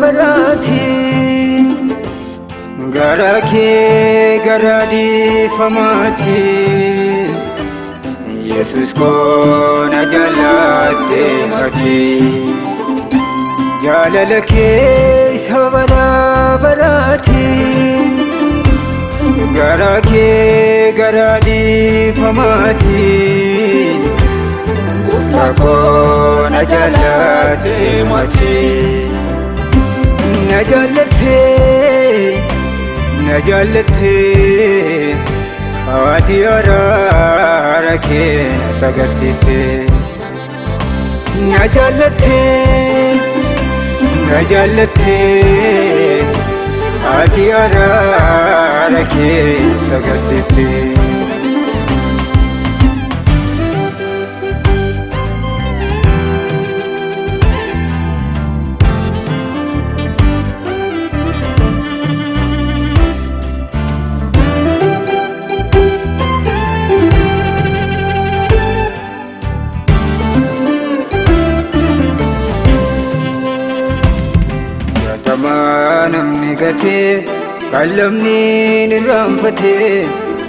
baraatiin gara kee gara dhiifamaatiin Yesus koo na jaalatte ati jaalala kee isa bara baraatiin gara kee gara dhiifamaatiin Gooftaa koo na jaalatte ati na jaalatte ati araara kee natti agarsiiste na jaalatte ati araara kee natti agarsiiste namni gatee qallamni irraanfatee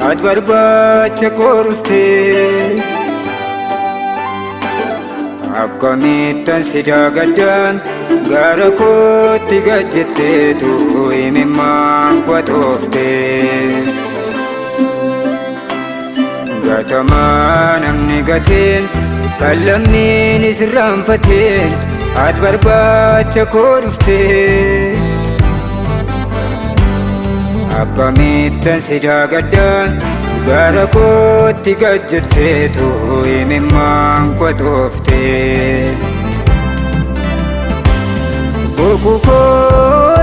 ati barbaacha koruftee akkamittan si dagaddaan gara kootti gajjetteetu imimmaan qotooftee gatamaa namni gateen qallamni irraanfatee ati barbaacha koruftee akkamittan si dagaddaan gara kootti gajjetteetu imimmaan qotooftee boquu koo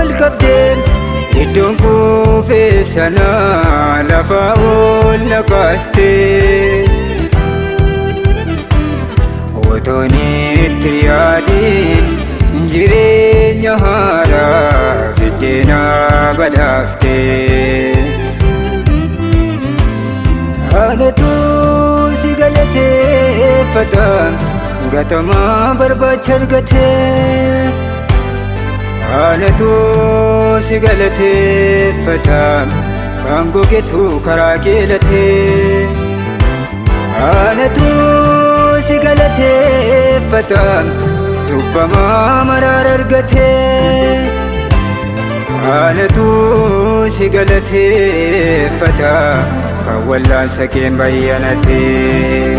ol qabdeen iddoon kuufee sanaa lafa ol na kaastee otoon itti yaadiin jireenya haaraa fiddee na badhaaftee anatu si galateeffata gatamaa barbaacha argatee anatu si galateeffata kan gogetu karaa keelatee anatu si galateeffata cubbamaa maraara argatee anatu si galateeffata kan wallaansa keen bayyanatee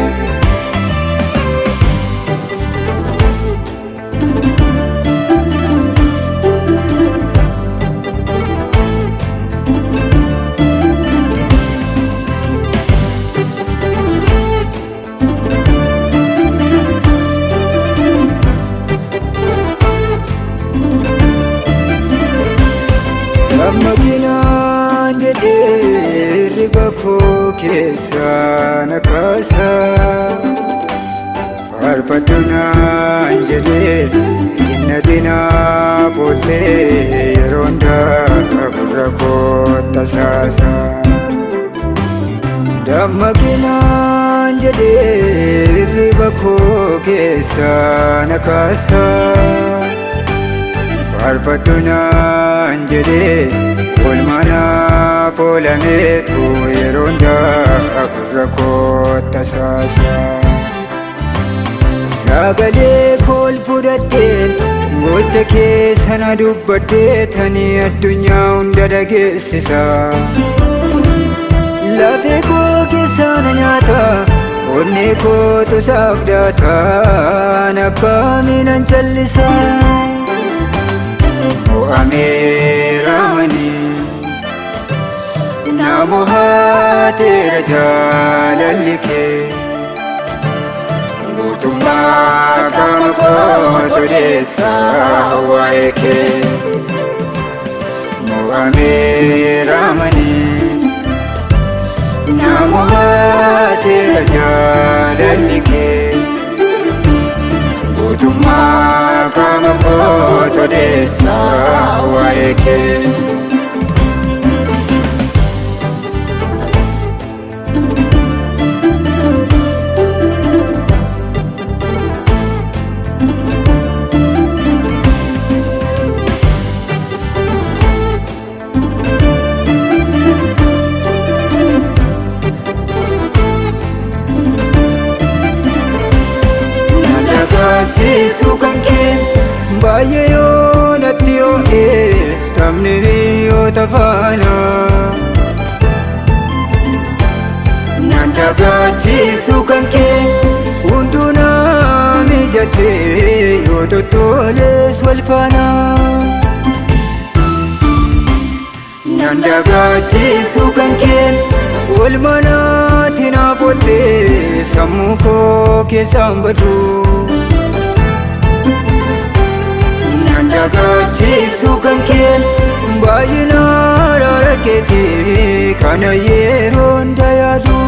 Ammaginaan jedhee riba koo keessaa na kaasaa faarfadhunaan jedhee innatinaa fooltee yeroo hundaa gurra koo tasaasaa dammaginaan jedhee riba koo keessaa na kaasaa faarfadhunaan jedhee oolmanaaf oolameetu yeroo hundaa gurra koo tasaasaa sagalee koo ol fudhadheen gocha kee sana dubbadhee tanii addunyaa hunda dhageessisaa lafee koo keessaa na nyaata onnee kootu isaaf daataan akkamiinan callisaa Ameeramanii na mohateera jaalalli kee guutummaa qaama koo toleessaa waa'ee kee Ameeramanii na mohateera jaalalli kee guutummaa qaama koo toleessaa waa'ee kee latti oo'es taphni hiriyoota faana. Naan dagaachiisu kan kee hunduu naa mijatee yoo tottoles wal faana. Naan dagaachiisu kan kee oolmanaatiin hafottee sammuu koo keessaan badu. Naan dagaachiisu kan kee baay'ina araara keetii kana yeroo hunda yaadu.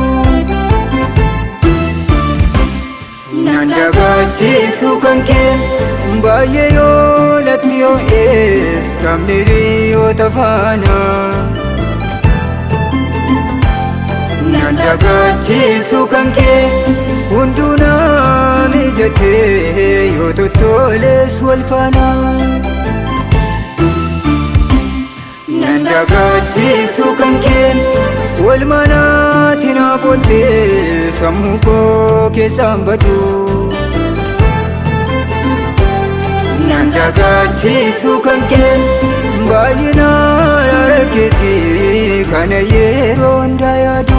Naan dagaachiisu kan kee baay'ee yoo latti oo'es taphni hiriyoota faana. Naan dagaachiisu kan kee hunduu naa mijatee yoo tottoles wal faana. Naan dagaachiisu kan kee oolmanaatiin hafottee sammuu koo keessaan badu. Naan dagaachiisu kan kee baay'ina araara keetii kana yeroo hunda yaadu.